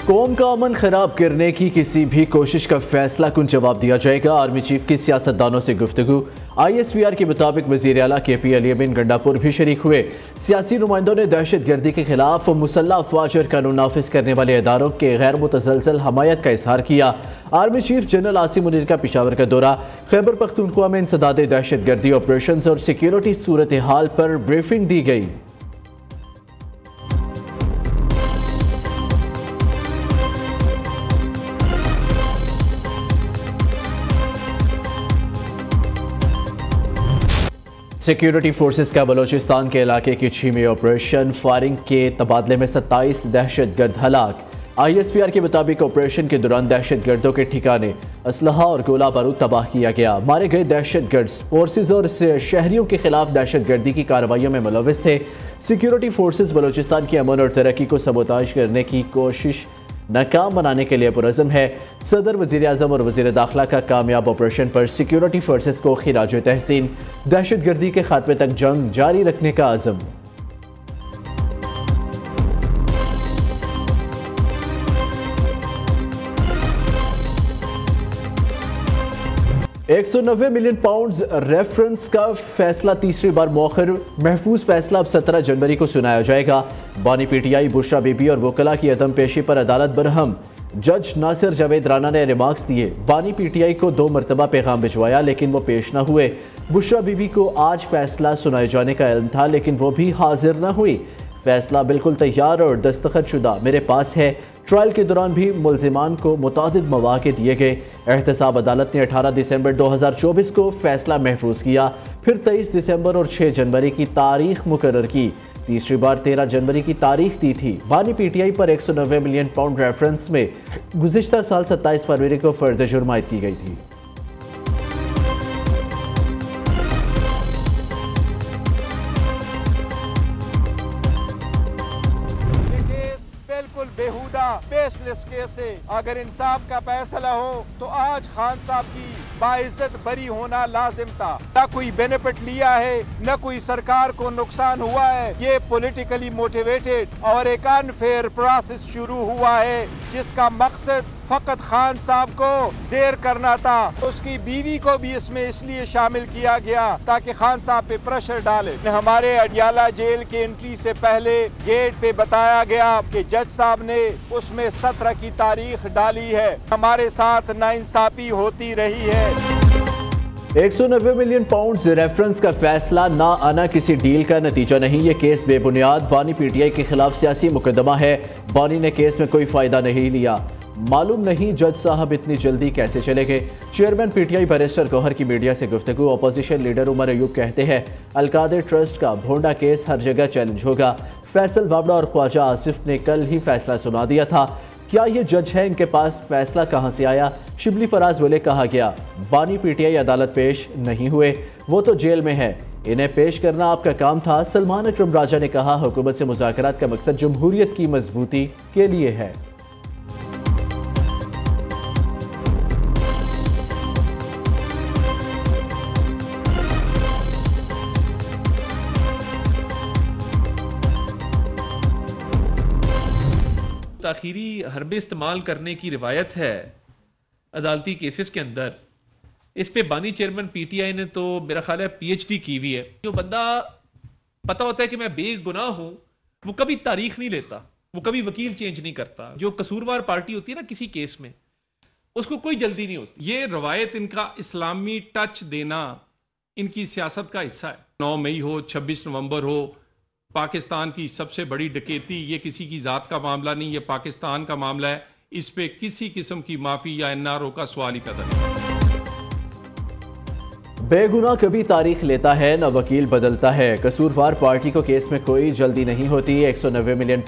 कौम का अमन खराब करने की किसी भी कोशिश का फैसला कुन जवाब दिया जाएगा। आर्मी चीफ की सियासतदानों से गुफ्तगू। ISPR के मुताबिक वज़ीर आला KP अली गंडापुर भी शरीक हुए। सियासी नुमाइंदों ने दहशत गर्दी के खिलाफ मुसल्लह अफवाज और कानून नाफिज करने वाले इदारों के गैर मुतसलसल हमायत का इजहार किया। Army chief general Asim Munir का पेशावर का दौरा। खैबर पख्तूनख्वा में इंसदाद दहशत गर्दी ऑपरेशन और सिक्योरिटी सूरत हाल पर ब्रीफिंग दी गई। सिक्योरिटी फोर्सेस का बलोचिस्तान के इलाके की छी में ऑपरेशन फायरिंग के तबादले में 27 दहशतगर्द हलाक। ISPR के मुताबिक ऑपरेशन के दौरान दहशतगर्दों के ठिकाने, असलहा और गोला बारूद तबाह किया गया। मारे गए दहशतगर्द फोर्सेस और शहरियों के खिलाफ दहशतगर्दी की कार्रवाइयों में मुलव्विस थे। सिक्योरिटी फोर्सेस बलोचिस्तान की अमन और तरक्की को सबोताज करने की कोशिश नाकाम बनाने के लिए पुरज़्म है। सदर, वज़ीर आज़म और वज़ीर दाखिला का कामयाब ऑपरेशन पर सिक्योरिटी फोर्सेस को खिराज तहसीन। दहशतगर्दी के खात्मे तक जंग जारी रखने का आज़म। £190 मिलियन रेफरेंस का फैसला तीसरी बार मौखर। महफूज फैसला अब 17 जनवरी को सुनाया जाएगा। बानी PTI बुशरा बीबी और वकला की अदम पेशी पर अदालत बरहम। जज नासिर जावेद राना ने रिमार्क्स दिए। बानी PTI को 2 मरतबा पैगाम भिजवाया लेकिन वो पेश न हुए। बुशरा बीबी को आज फैसला सुनाए जाने का इल्म था लेकिन वो भी हाजिर न हुई। फैसला बिल्कुल तैयार और दस्तखत शुदा मेरे पास है। ट्रायल के दौरान भी मुल्जिमान को मुतादिद मौक़े दिए गए। एहतसाब अदालत ने 18 दिसंबर 2024 को फैसला महफूज किया, फिर 23 दिसंबर और 6 जनवरी की तारीख मुकर्रर की। तीसरी बार 13 जनवरी की तारीख दी थी। बानी PTI पर £190 मिलियन रेफरेंस में गुज़िश्ता साल 27 फरवरी को फर्द जुर्म आयद की गई थी। बेहुदा बेसलेस केस है। अगर इंसाफ का फैसला हो तो आज खान साहब की बाइज्जत बरी होना लाजिम था। न कोई बेनिफिट लिया है, न कोई सरकार को नुकसान हुआ है। ये पॉलिटिकली मोटिवेटेड और एक अनफेयर प्रोसेस शुरू हुआ है जिसका मकसद फकत खान साहब को जेर करना था। उसकी बीवी को भी इसमें इसलिए शामिल किया गया ताकि खान साहब पे प्रेशर डाले। हमारे अडियाला जेल के एंट्री से पहले गेट पे बताया गया कि जज साहब ने उसमें 17 की तारीख डाली है। हमारे साथ नाइंसाफी होती रही है। £190 मिलियन रेफरेंस का फैसला ना आना किसी डील का नतीजा नहीं। ये केस बेबुनियाद बानी PTI के खिलाफ सियासी मुकदमा है। बानी ने केस में कोई फायदा नहीं लिया। मालूम नहीं जज साहब इतनी जल्दी कैसे चले गए। चेयरमैन PTI बैरिस्टर गौहर की मीडिया से गुफ्तगू। अपोजिशन लीडर उमर अयूब कहते हैं अलकादर ट्रस्ट का भोंडा केस हर जगह चैलेंज होगा। फैसल वावड़ा और ख्वाजा आसिफ ने कल ही फैसला सुना दिया था। क्या ये जज है, इनके पास फैसला कहां से आया? शिबली फराज बोले कहा गया बानी PTI अदालत पेश नहीं हुए, वो तो जेल में है, इन्हें पेश करना आपका काम था। सलमान अकरम राजा ने कहा हुकूमत से मुज़ाकरात का मकसद जमहूरियत की मजबूती के लिए है। ताखीरी हरबे इस्तेमाल करने की रिवायत है अदालती केसेस के अंदर। इस पे बानी चेयरमैन PTI ने तो मेरा ख्याल है PhD की हुई है। जो बंदा पता होता है कि मैं बेगुनाह हूं वो कभी तारीख नहीं लेता, वो कभी वकील चेंज नहीं करता। जो कसूरवार पार्टी होती है ना किसी केस में, उसको कोई जल्दी नहीं होती। ये रवायत इनका इस्लामी टच देना इनकी सियासत का हिस्सा है। 9 मई हो, 26 नवंबर हो, पाकिस्तान की सबसे बड़ी डकैती, ये किसी की जात का मामला नहीं, ये पाकिस्तान का मामला है। इस पे किसी किस्म की माफी या NRO का सवाल ही पैदा नहीं। बेगुनाह कभी तारीख लेता है न वकील बदलता है। कसूरवार पार्टी को केस में कोई जल्दी नहीं होती। £190 मिलियन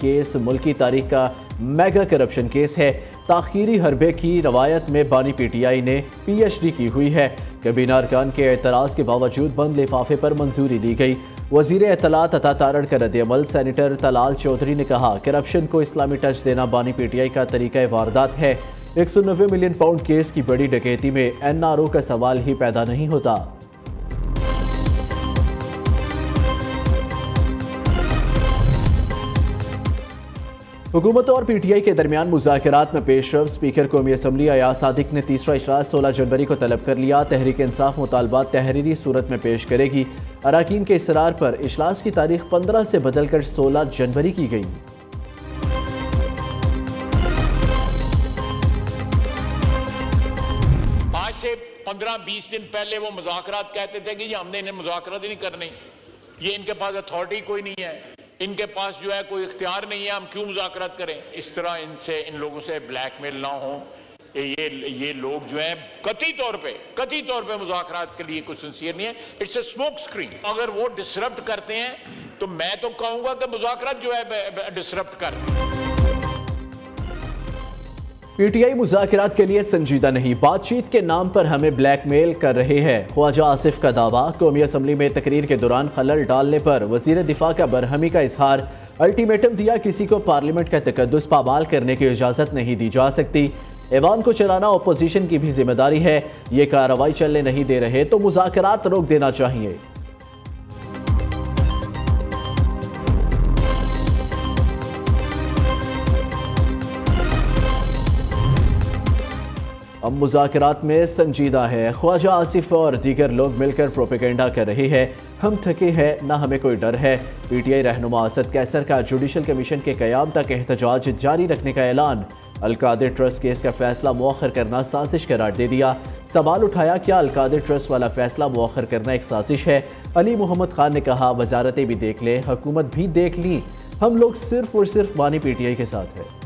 केस मुल्की तारीख का मेगा करप्शन केस है। ताखीरी हरबे की रवायत में बानी PTI ने PhD की हुई है। कबीना अरकान के एतराज़ के बावजूद बंद लिफाफे पर मंजूरी दी गई। वज़ीर इत्तलात अता तारड़ का रद्द-ए-अमल। सेनेटर तलाल चौधरी ने कहा करप्शन को इस्लामी टच देना बानी PTI का तरीका वारदात है। £190 मिलियन केस की बड़ी डकैती में NRO का सवाल ही पैदा नहीं होता। हुकूमत और पीटीआई के दरमियान मुज़ाकरात में पेशरफ। स्पीकर कौमी असम्बली अयाज सादिक ने तीसरा इजलास 16 जनवरी को तलब कर लिया। तहरीक इंसाफ मुतालबात तहरीरी सूरत में पेश करेगी। अराकीन के इसरार पर इजलास की तारीख 15 से बदलकर 16 जनवरी की गई। 15-20 दिन पहले वो मुज़ाकरात कहते थे कि ये हमने इन्हें मुज़ाकरात ही नहीं करने, ये इनके पास अथॉरिटी कोई नहीं है, इनके पास जो है कोई इख्तियार नहीं है, हम क्यों मुज़ाकरात करें। इस तरह इनसे, इन लोगों से ब्लैकमेल ना हो। ये लोग जो है कतई तौर पे मुज़ाकरात के लिए कुछ सिंसियर नहीं है। It's a smoke screen. अगर वो डिसरप्ट करते हैं तो मैं तो कहूंगा कि मुज़ाकरात जो है डिसरप्ट कर। पीटीआई मुज़ाकरात के लिए संजीदा नहीं, बातचीत के नाम पर हमें ब्लैकमेल कर रहे हैं। ख्वाजा आसिफ का दावा। कौमी असम्बली में तकरीर के दौरान खलल डालने पर वज़ीर दिफा का बरहमी का इजहार। अल्टीमेटम दिया, किसी को पार्लियामेंट का तकद्दुस पामाल करने की इजाज़त नहीं दी जा सकती। ऐवान को चलाना अपोजिशन की भी जिम्मेदारी है। ये कार्रवाई चलने नहीं दे रहे तो मुज़ाकरात रोक देना चाहिए। अब मुज़ाकरात में संजीदा है। ख्वाजा आसिफ और दीगर लोग मिलकर प्रोपेगेंडा कर रहे हैं। हम थके हैं, ना हमें कोई डर है। पीटीआई रहनुमा असद कैसर का जुडिशल कमीशन के क़याम तक एहतजाज जारी रखने का ऐलान। अलकादिर ट्रस्ट केस का फैसला मुअख्खर करना साजिश करार दे दिया। सवाल उठाया, क्या अलकादिर ट्रस्ट वाला फैसला मुअख्खर करना एक साजिश है। अली मोहम्मद खान ने कहा, वजारतें भी देख लें, हुकूमत भी देख ली, हम लोग सिर्फ और सिर्फ बानी पीटीआई के साथ है।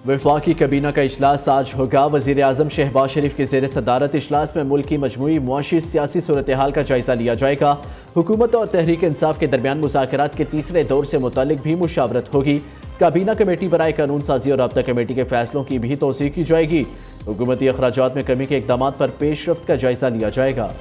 वफाकी kabीना का इजलास आज होगा। वज़ीर आज़म शहबाज शरीफ की ज़ेर सदारत इजलास में मुल्क की मजमूई मुआशी सियासी सूरत हाल का जायजा लिया जाएगा। हुकूमत और तहरीक इंसाफ के दरमियान मुज़ाकरात के तीसरे दौर से मुतालिक भी मुशावरत होगी। kabीना कमेटी बराए कानून साजी और राब्ता कमेटी के फैसलों की भी तौसीक़ की जाएगी। हुकूमती अखराजात में कमी के इक़दाम पर पेशरफ्त का जायजा लिया जाएगा।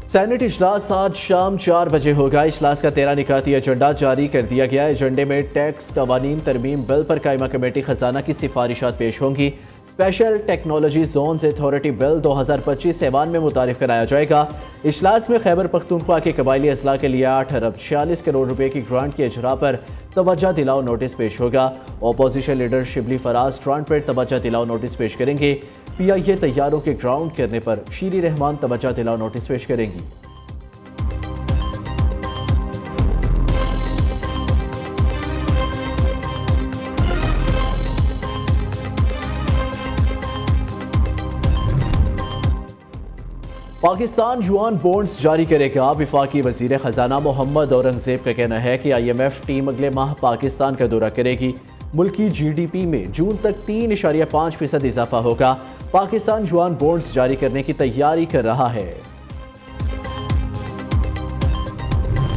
सेनेट इजलास आज शाम 4 बजे होगा। इजलास का 13 निकाती एजेंडा जारी कर दिया गया। एजेंडे में टैक्स कवानीन तरमीम बिल पर कायमा कमेटी खजाना की सिफारिशात पेश होंगी। Special technology zones authority bill 2025 ऐवान में मुतारिफ कराया जाएगा। इजलास में खैबर पख्तूनख्वा के कबायली अजला के लिए 8 अरब 46 करोड़ रुपए की ग्रांट के इजरा पर तवज्जो दिलाओ नोटिस पेश होगा। Opposition leader Shibli Faraz grant पर तवज्जो दिलाओ नोटिस पेश करेंगे। पीआईए तैयारों के ग्राउंड करने पर शीरी रहमान तवज्जो दिलाओ नोटिस पेश करेंगी। पाकिस्तान युआन बॉन्ड्स जारी करेगा। वफाकी वजीर खजाना मोहम्मद औरंगजेब का कहना है कि IMF टीम अगले माह पाकिस्तान का दौरा करेगी। मुल्क की GDP में जून तक 3.5% इजाफा होगा। पाकिस्तान युआन बॉन्ड्स जारी करने की तैयारी कर रहा है।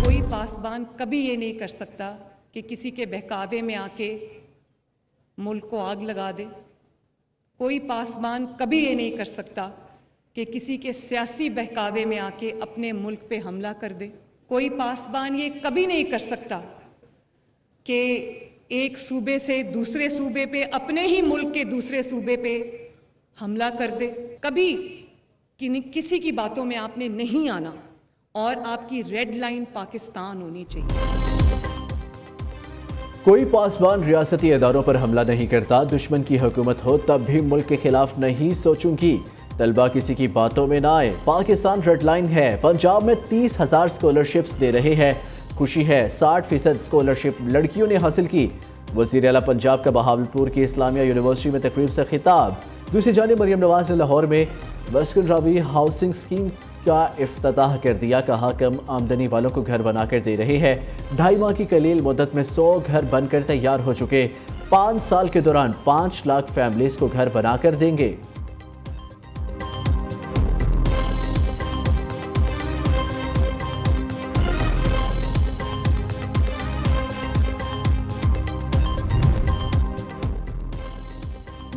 कोई पासबान कभी ये नहीं कर सकता कि किसी के बहकावे में आके मुल्क को आग लगा दे। कोई पासबान कभी ये नहीं कर सकता कि किसी के सियासी बहकावे में आके अपने मुल्क पे हमला कर दे। कोई पासबान ये कभी नहीं कर सकता कि एक सूबे से दूसरे सूबे पे, अपने ही मुल्क के दूसरे सूबे पे हमला कर दे। कभी किसी की बातों में आपने नहीं आना और आपकी रेड लाइन पाकिस्तान होनी चाहिए। कोई पासबान रियासती इदारों पर हमला नहीं करता। दुश्मन की हुकूमत हो तब भी मुल्क के खिलाफ नहीं सोचूंगी। तलबा किसी की बातों में ना आए। पाकिस्तान रेड लाइन है। पंजाब में 30,000 स्कॉलरशिप्स दे रहे हैं। खुशी है, 60% स्कॉलरशिप लड़कियों ने हासिल की। वज़ीर आला पंजाब का बहावलपुर की इस्लामिया यूनिवर्सिटी में तकरीब से खिताब। दूसरी जानिब मरियम नवाज ने लाहौर में वेस्टर्न रावी हाउसिंग स्कीम का इफ्तिताह कर दिया। कहा, कम आमदनी वालों को घर बनाकर दे रहे हैं। 2.5 माह की कलील मुद्दत में 100 घर बनकर तैयार हो चुके। 5 साल के दौरान 5 लाख फैमिलीज को घर बनाकर देंगे।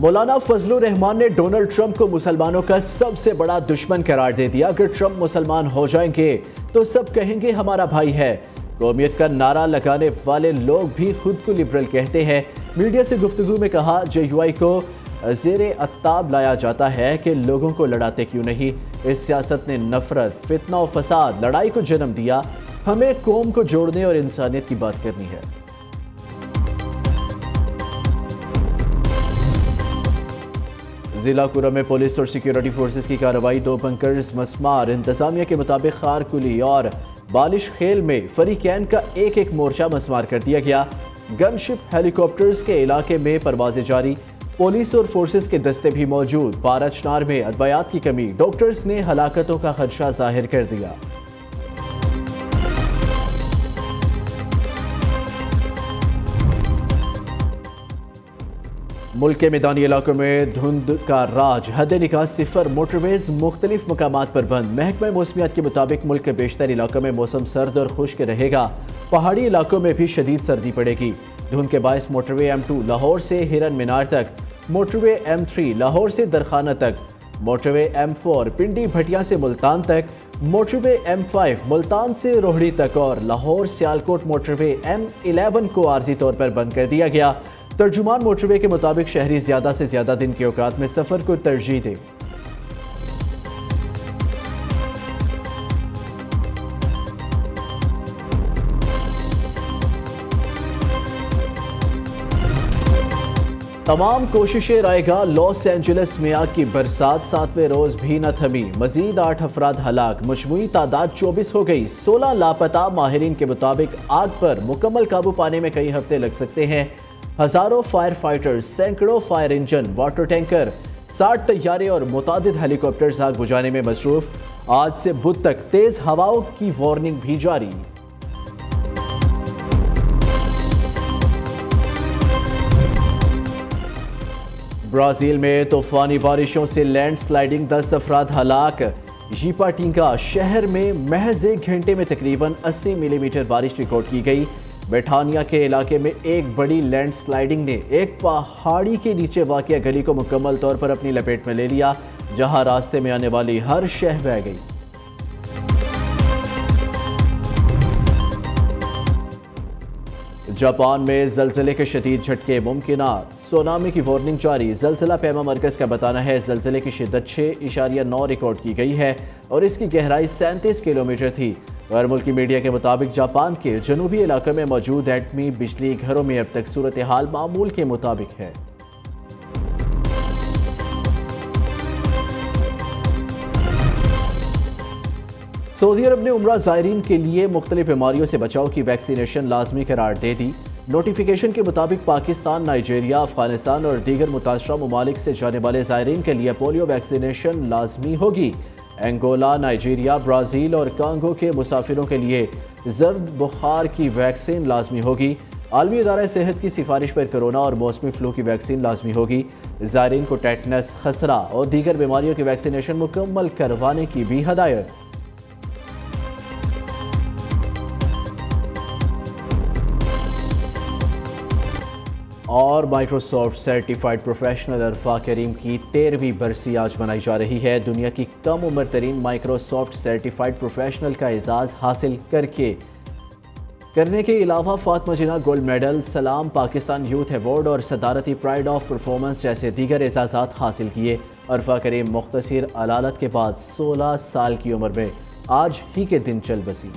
मौलाना फजलुर रहमान ने डोनाल्ड ट्रंप को मुसलमानों का सबसे बड़ा दुश्मन करार दे दिया। अगर ट्रंप मुसलमान हो जाएंगे तो सब कहेंगे हमारा भाई है। कौमियत का नारा लगाने वाले लोग भी खुद को लिबरल कहते हैं। मीडिया से गुफ्तगू में कहा, JUI को ज़ेरे अत्ताब लाया जाता है कि लोगों को लड़ाते क्यों नहीं। इस सियासत ने नफरत, फितना और फसाद, लड़ाई को जन्म दिया। हमें कौम को जोड़ने और इंसानियत की बात करनी है। जिला कुरा में पुलिस और सिक्योरिटी फोर्सेस की कार्रवाई, 2 बंकर्स मसमार। इंतजामिया के मुताबिक खारकुली और बालिश खेल में फरीकैन का एक मोर्चा मसमार कर दिया गया। गनशिप हेलीकॉप्टर्स के इलाके में परवाजें जारी। पुलिस और फोर्सेस के दस्ते भी मौजूद। पाराचनार में अदवायात की कमी, डॉक्टर्स ने हलाकतों का खदशा जाहिर कर दिया। मुल्क के मैदानी इलाकों में धुंध का राज, हद निकाह 0, मोटरवेज मुख्तलिफ मकामात पर बंद। महकमा मौसमियात के मुताबिक मुल्क के बेशतर इलाकों में मौसम सर्द और खुश्क रहेगा। पहाड़ी इलाकों में भी शदीद सर्दी पड़ेगी। धुंध के बायस मोटरवे M2 लाहौर से हिरन मीनार तक, मोटरवे M3 लाहौर से दरखाना तक, मोटरवे M4 पिंडी भटिया से मुल्तान तक, मोटरवे M5 मुल्तान से रोहड़ी तक और लाहौर सियालकोट मोटरवे M11 को आर्जी तौर पर बंद कर दिया गया। तर्जुमान मोटरवे के मुताबिक शहरी ज्यादा से ज्यादा दिन के औकात में सफर को तरजीह दें। तमाम कोशिशें रहेगा। लॉस एंजलिस में आग की बरसात 7वें रोज भी न थमी। मजीद 8 अफराद हलाक, मजमूई तादाद 24 हो गई। 16 लापता। माहिरीन के मुताबिक आग पर मुकम्मल काबू पाने में कई हफ्ते लग सकते हैं। हजारों फायर फाइटर्स, सैकड़ों फायर इंजन, वाटर टैंकर, 60 तैयारे और मुतादिद हेलीकॉप्टर्स आग बुझाने में मसरूफ। आज से बुध तक तेज हवाओं की वार्निंग भी जारी। ब्राजील में तूफानी बारिशों से लैंडस्लाइडिंग, 10 अफराद हलाक। जीपाटिंगा शहर में महज 1 घंटे में तकरीबन 80 मिलीमीटर बारिश रिकॉर्ड की गई। बेठानिया के इलाके में एक बड़ी लैंडस्लाइडिंग ने एक पहाड़ी के नीचे वाक़िया गली को मुकम्मल तौर पर अपनी लपेट में ले लिया, जहां रास्ते में आने वाली हर शह बह गई। जापान में ज़लज़ले के शदीद झटके मुमकिन, सुनामी की वार्निंग जारी। ज़लज़ला पैमा मरकज़ का बताना है ज़लज़ले की शिद्दत 6.9 रिकॉर्ड की गई है और इसकी गहराई 37 किलोमीटर थी। गैर मुल्की मीडिया के मुताबिक जापान के जनूबी इलाके में मौजूद एटमी बिजली घरों में अब तक सूरत हाल मामूल के मुताबिक है। सऊदी अरब ने उम्रा ज़ायरीन के लिए मुख्तलिफ बीमारियों से बचाव की वैक्सीनेशन लाजमी करार दे दी। नोटिफिकेशन के मुताबिक पाकिस्तान, नाइजीरिया, अफगानिस्तान और दीगर मुतासरा ममालिक से जाने वाले ज़ायरीन के लिए पोलियो वैक्सीनेशन लाजमी होगी। एंगोला, नाइजीरिया, ब्राज़ील और कांगो के मुसाफिरों के लिए जर्द बुखार की वैक्सीन लाजमी होगी। आलमी इदारा सेहत की सिफारिश पर कोरोना और मौसमी फ्लू की वैक्सीन लाजमी होगी। ज़ायरीन को टेटनस, खसरा और दीगर बीमारियों की वैक्सीनेशन मुकम्मल करवाने की भी हदायत। और माइक्रोसॉफ्ट सर्टिफाइड प्रोफेशनल अरफा करीम की 13वीं बरसी आज मनाई जा रही है। दुनिया की कम उम्र तरीन माइक्रोसॉफ्ट सर्टिफाइड प्रोफेशनल का एजाज़ हासिल करने के अलावा फातिमा जिन्ना गोल्ड मेडल, सलाम पाकिस्तान यूथ अवार्ड और सदारती प्राइड ऑफ परफॉर्मेंस जैसे दीगर एजाज़ात हासिल किए। अरफा करीम मुख्तसर अलालत के बाद 16 साल की उम्र में आज ही के दिन चल बसी।